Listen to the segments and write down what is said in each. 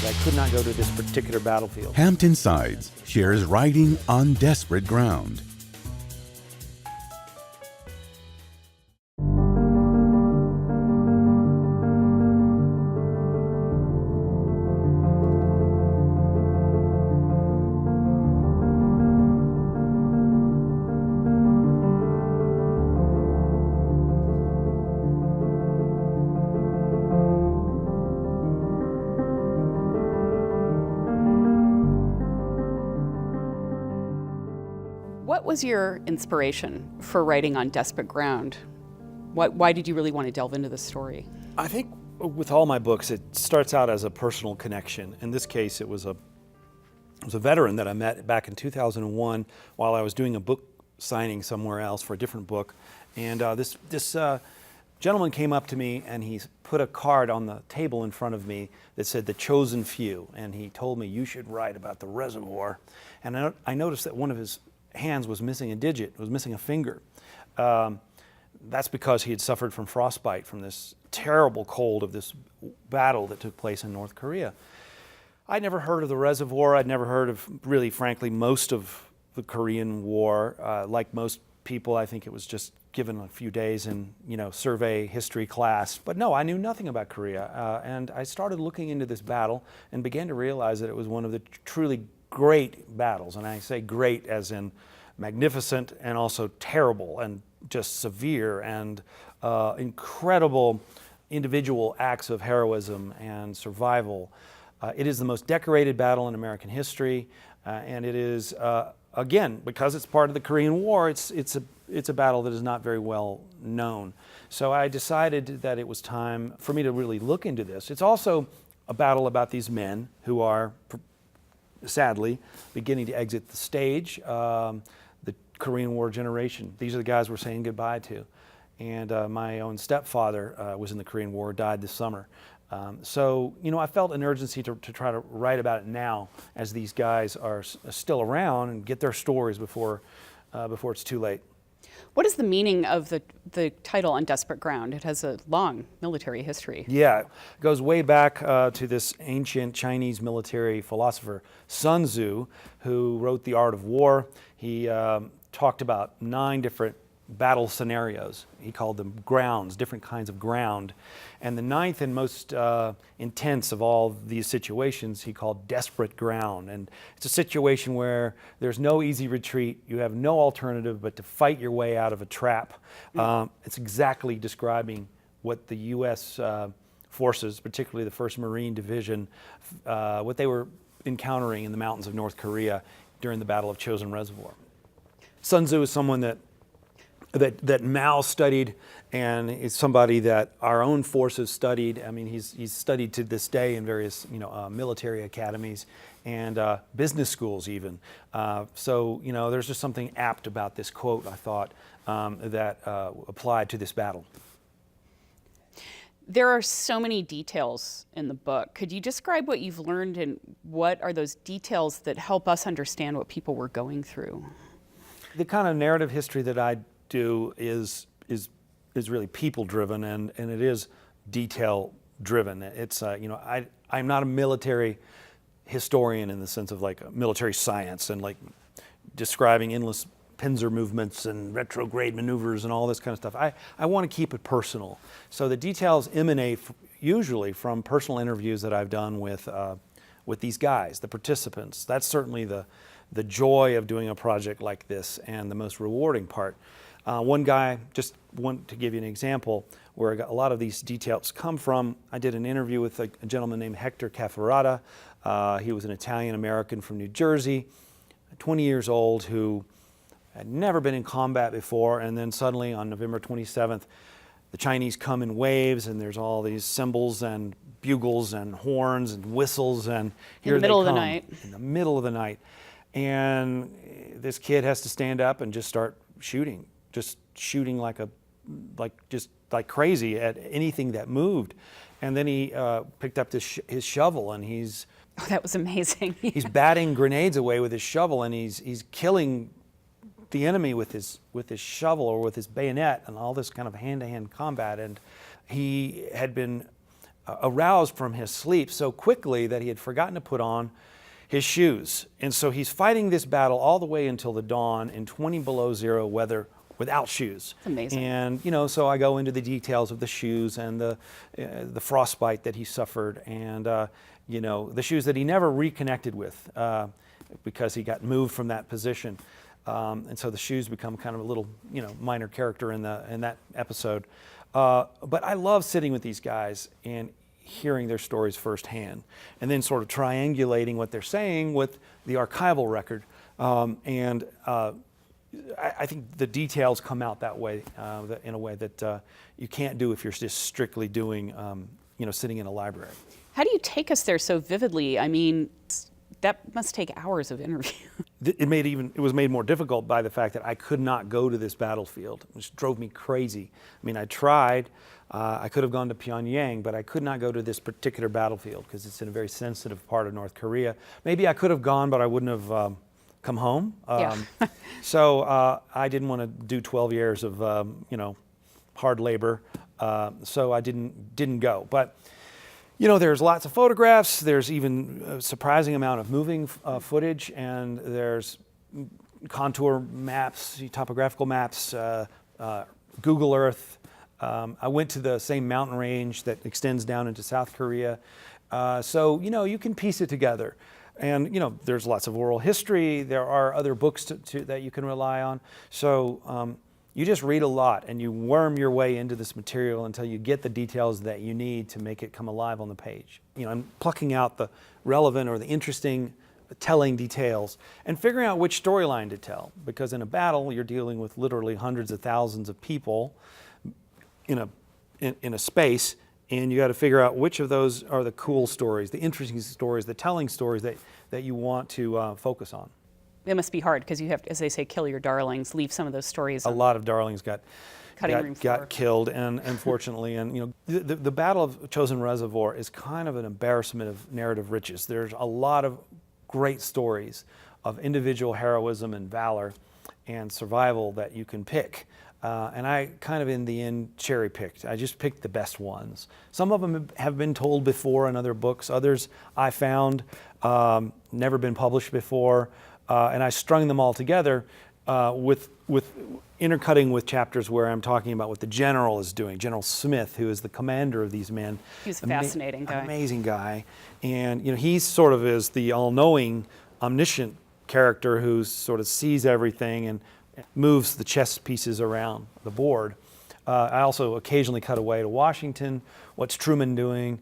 I could not go to this particular battlefield. Hampton Sides shares riding on desperate ground. What was your inspiration for writing on desperate ground? Why did you really want to delve into this story? I think with all my books, it starts out as a personal connection. In this case, it was a veteran that I met back in 2001 while I was doing a book signing somewhere else for a different book. And this gentleman came up to me and he put a card on the table in front of me that said The Chosen Few. And he told me, you should write about the reservoir. And I noticed that one of his hands was missing a digit, was missing a finger. That's because he had suffered from frostbite from this terrible cold of this battle that took place in North Korea. I'd never heard of the reservoir. I'd never heard of, really, frankly, most of the Korean War. Like most people, I think it was just given a few days in, survey history class. But no, I knew nothing about Korea. And I started looking into this battle and began to realize that it was one of the truly great battles. And I say great as in magnificent and also terrible and just severe and incredible individual acts of heroism and survival. It is the most decorated battle in American history, and it is, again, because it's part of the Korean War, it's a battle that is not very well known. So I decided that it was time for me to really look into this. It's also a battle about these men who are, sadly, beginning to exit the stage, the Korean War generation. These are the guys we're saying goodbye to. And my own stepfather was in the Korean War, died this summer. So, I felt an urgency to try to write about it now as these guys are still around and get their stories before it's too late. What is the meaning of the title On Desperate Ground? It has a long military history. Yeah, it goes way back to this ancient Chinese military philosopher, Sun Tzu, who wrote The Art of War. He talked about 9 different battle scenarios. He called them grounds, different kinds of ground. And the 9th and most intense of all these situations he called desperate ground. And it's a situation where there's no easy retreat. You have no alternative but to fight your way out of a trap. It's exactly describing what the U.S. Forces, particularly the 1st Marine Division, what they were encountering in the mountains of North Korea during the Battle of Chosin Reservoir. Sun Tzu is someone that Mao studied, and is somebody that our own forces studied. I mean, he's studied to this day in various military academies and business schools even. So there's just something apt about this quote, I thought, that applied to this battle. There are so many details in the book. Could you describe what you've learned and what are those details that help us understand what people were going through? The kind of narrative history that I do is really people driven and it is detail driven. It's I'm not a military historian in the sense of like military science and like describing endless pincer movements and retrograde maneuvers and all this kind of stuff. I want to keep it personal. So the details emanate usually from personal interviews that I've done with these guys, the participants. That's certainly the joy of doing a project like this and the most rewarding part. One guy, just want to give you an example where a lot of these details come from. I did an interview with a gentleman named Hector Cafferata. He was an Italian-American from New Jersey, 20 years old, who had never been in combat before, and then suddenly on November 27th, the Chinese come in waves, and there's all these cymbals and bugles and horns and whistles, and here they come. In the middle of the night. In the middle of the night. And this kid has to stand up and just start shooting. Just shooting like crazy at anything that moved. And then he picked up his shovel and he's... Oh, that was amazing. He's batting grenades away with his shovel and he's killing the enemy with his shovel or with his bayonet and all this kind of hand-to-hand combat. And he had been aroused from his sleep so quickly that he had forgotten to put on his shoes. And so he's fighting this battle all the way until the dawn in 20 below zero weather without shoes. That's amazing. And so I go into the details of the shoes and the frostbite that he suffered, and the shoes that he never reconnected with because he got moved from that position. And so the shoes become kind of a little, minor character in that episode. But I love sitting with these guys and hearing their stories firsthand, and then sort of triangulating what they're saying with the archival record. I think the details come out that way, in a way that you can't do if you're just strictly doing, sitting in a library. How do you take us there so vividly? I mean, that must take hours of interview. It was made more difficult by the fact that I could not go to this battlefield, which drove me crazy. I mean, I tried. I could have gone to Pyongyang, but I could not go to this particular battlefield because it's in a very sensitive part of North Korea. Maybe I could have gone, but I wouldn't have come home. So I didn't want to do 12 years of hard labor. So I didn't go. But there's lots of photographs. There's even a surprising amount of moving footage, and there's contour maps, topographical maps, Google Earth. I went to the same mountain range that extends down into South Korea. So you can piece it together. And there's lots of oral history. There are other books that you can rely on. So you just read a lot and you worm your way into this material until you get the details that you need to make it come alive on the page. And plucking out the relevant or the interesting telling details and figuring out which storyline to tell. Because in a battle, you're dealing with literally hundreds of thousands of people in a space. And you got to figure out which of those are the cool stories, the interesting stories, the telling stories that you want to focus on. It must be hard because you have to, as they say, kill your darlings, leave some of those stories. A lot of darlings got floor. killed, and unfortunately, and the Battle of Chosin Reservoir is kind of an embarrassment of narrative riches. There's a lot of great stories of individual heroism and valor and survival that you can pick. And I kind of, in the end, cherry-picked. I just picked the best ones. Some of them have been told before in other books. Others I found never been published before. And I strung them all together with intercutting with chapters where I'm talking about what the general is doing. General Smith, who is the commander of these men. He's a fascinating guy. Amazing guy. And he's sort of is the all-knowing, omniscient character who sort of sees everything and moves the chess pieces around the board. I also occasionally cut away to Washington. What's Truman doing?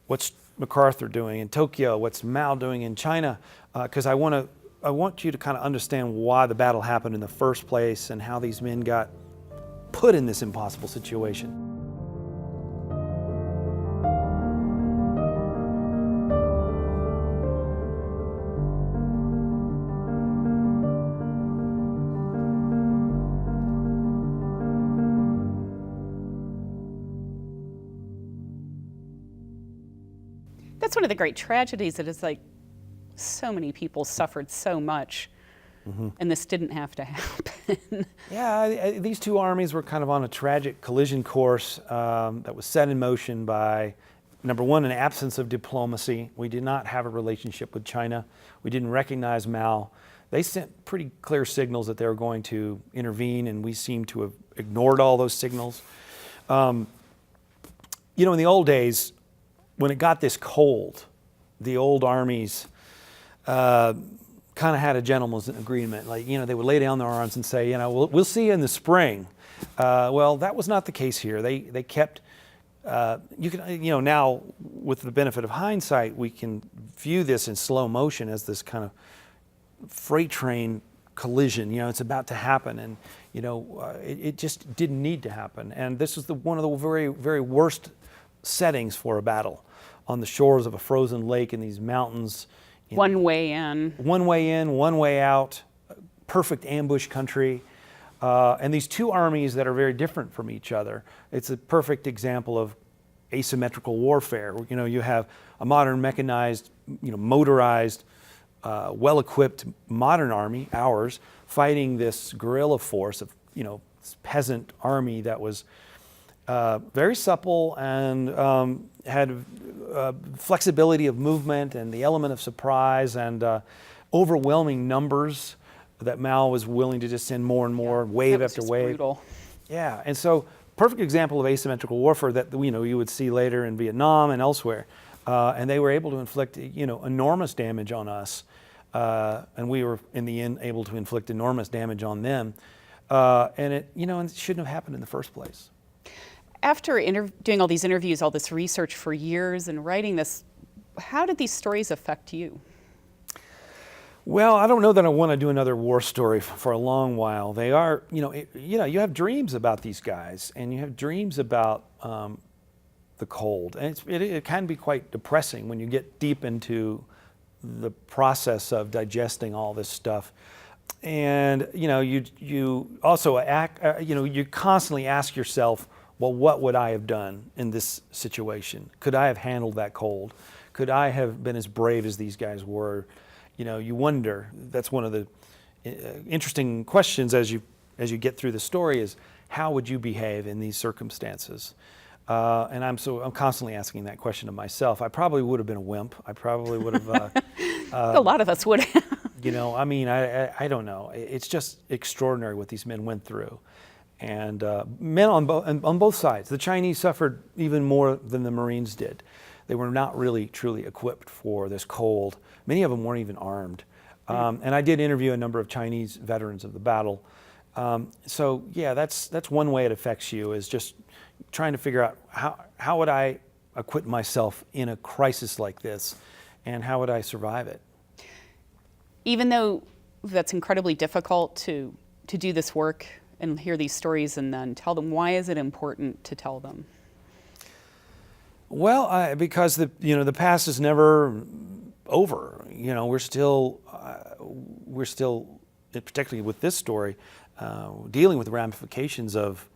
What's MacArthur doing in Tokyo? What's Mao doing in China? Because I want you to kind of understand why the battle happened in the first place and how these men got put in this impossible situation. That's one of the great tragedies, that it's like so many people suffered so much, and this didn't have to happen. Yeah, these two armies were kind of on a tragic collision course that was set in motion by, number one, an absence of diplomacy. We did not have a relationship with China. We didn't recognize Mao. They sent pretty clear signals that they were going to intervene, and we seem to have ignored all those signals. In the old days, when it got this cold, the old armies kind of had a gentleman's agreement. Like, they would lay down their arms and say, we'll see you in the spring. Well, that was not the case here. They kept, now with the benefit of hindsight, we can view this in slow motion as this kind of freight train collision. It's about to happen, and it just didn't need to happen. And this was one of the very, very worst settings for a battle, on the shores of a frozen lake in these mountains. One way in, one way out, perfect ambush country. And these two armies that are very different from each other. It's a perfect example of asymmetrical warfare. You have a modern mechanized, motorized, well-equipped modern army, ours, fighting this guerrilla force of, this peasant army that was very supple and had flexibility of movement and the element of surprise and overwhelming numbers that Mao was willing to just send more and more, wave That was after just wave. brutal. Yeah, and so perfect example of asymmetrical warfare that you would see later in Vietnam and elsewhere, and they were able to inflict enormous damage on us, and we were in the end able to inflict enormous damage on them, and it shouldn't have happened in the first place. After doing all these interviews, all this research for years and writing this, how did these stories affect you? Well, I don't know that I want to do another war story for a long while. They are, you have dreams about these guys, and you have dreams about the cold, and it can be quite depressing when you get deep into the process of digesting all this stuff. And you also you constantly ask yourself, well, what would I have done in this situation? Could I have handled that cold? Could I have been as brave as these guys were? You wonder. That's one of the interesting questions as you get through the story is, how would you behave in these circumstances? And I'm constantly asking that question of myself. I probably would have been a wimp. I probably would have. A lot of us would have. I don't know. It's just extraordinary what these men went through. And men on both sides. The Chinese suffered even more than the Marines did. They were not really truly equipped for this cold. Many of them weren't even armed. And I did interview a number of Chinese veterans of the battle. So yeah, that's one way it affects you, is just trying to figure out how would I acquit myself in a crisis like this, and how would I survive it? Even though that's incredibly difficult to do this work and hear these stories and then tell them, why is it important to tell them? Well, because the past is never over. We're still, particularly with this story, dealing with the ramifications of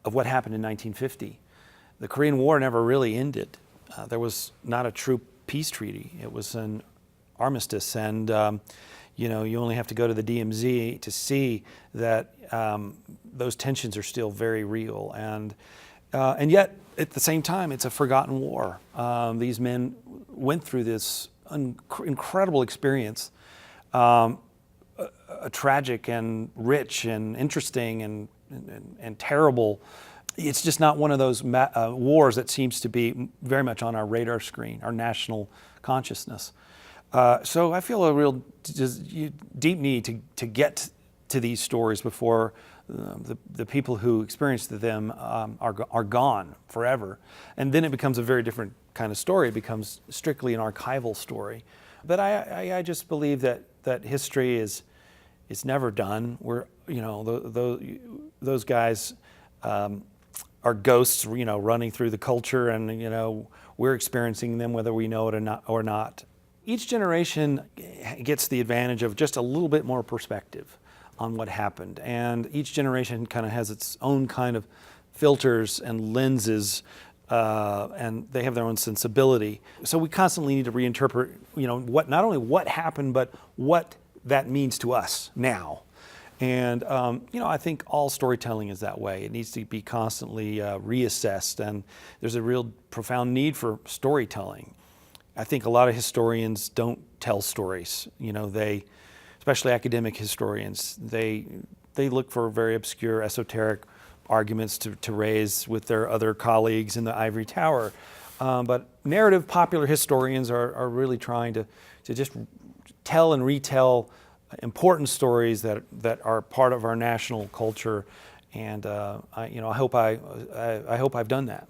what happened in 1950. The Korean War never really ended. There was not a true peace treaty. It was an armistice, and you only have to go to the DMZ to see that those tensions are still very real, and yet at the same time, it's a forgotten war. These men went through this incredible experience, a tragic and rich and interesting and terrible. It's just not one of those wars that seems to be very much on our radar screen, our national consciousness. So I feel a real deep need to get to these stories before the people who experienced them are gone forever. And then it becomes a very different kind of story. It becomes strictly an archival story. But I just believe that history is never done. Those guys are ghosts, running through the culture, and we're experiencing them whether we know it or not. Each generation gets the advantage of just a little bit more perspective on what happened, and each generation kind of has its own kind of filters and lenses, and they have their own sensibility. So we constantly need to reinterpret, not only what happened, but what that means to us now. And I think all storytelling is that way. It needs to be constantly reassessed, and there's a real profound need for storytelling. I think a lot of historians don't tell stories. Especially academic historians, they look for very obscure, esoteric arguments to raise with their other colleagues in the ivory tower. But narrative popular historians are really trying to just tell and retell important stories that are part of our national culture, and I hope I've done that.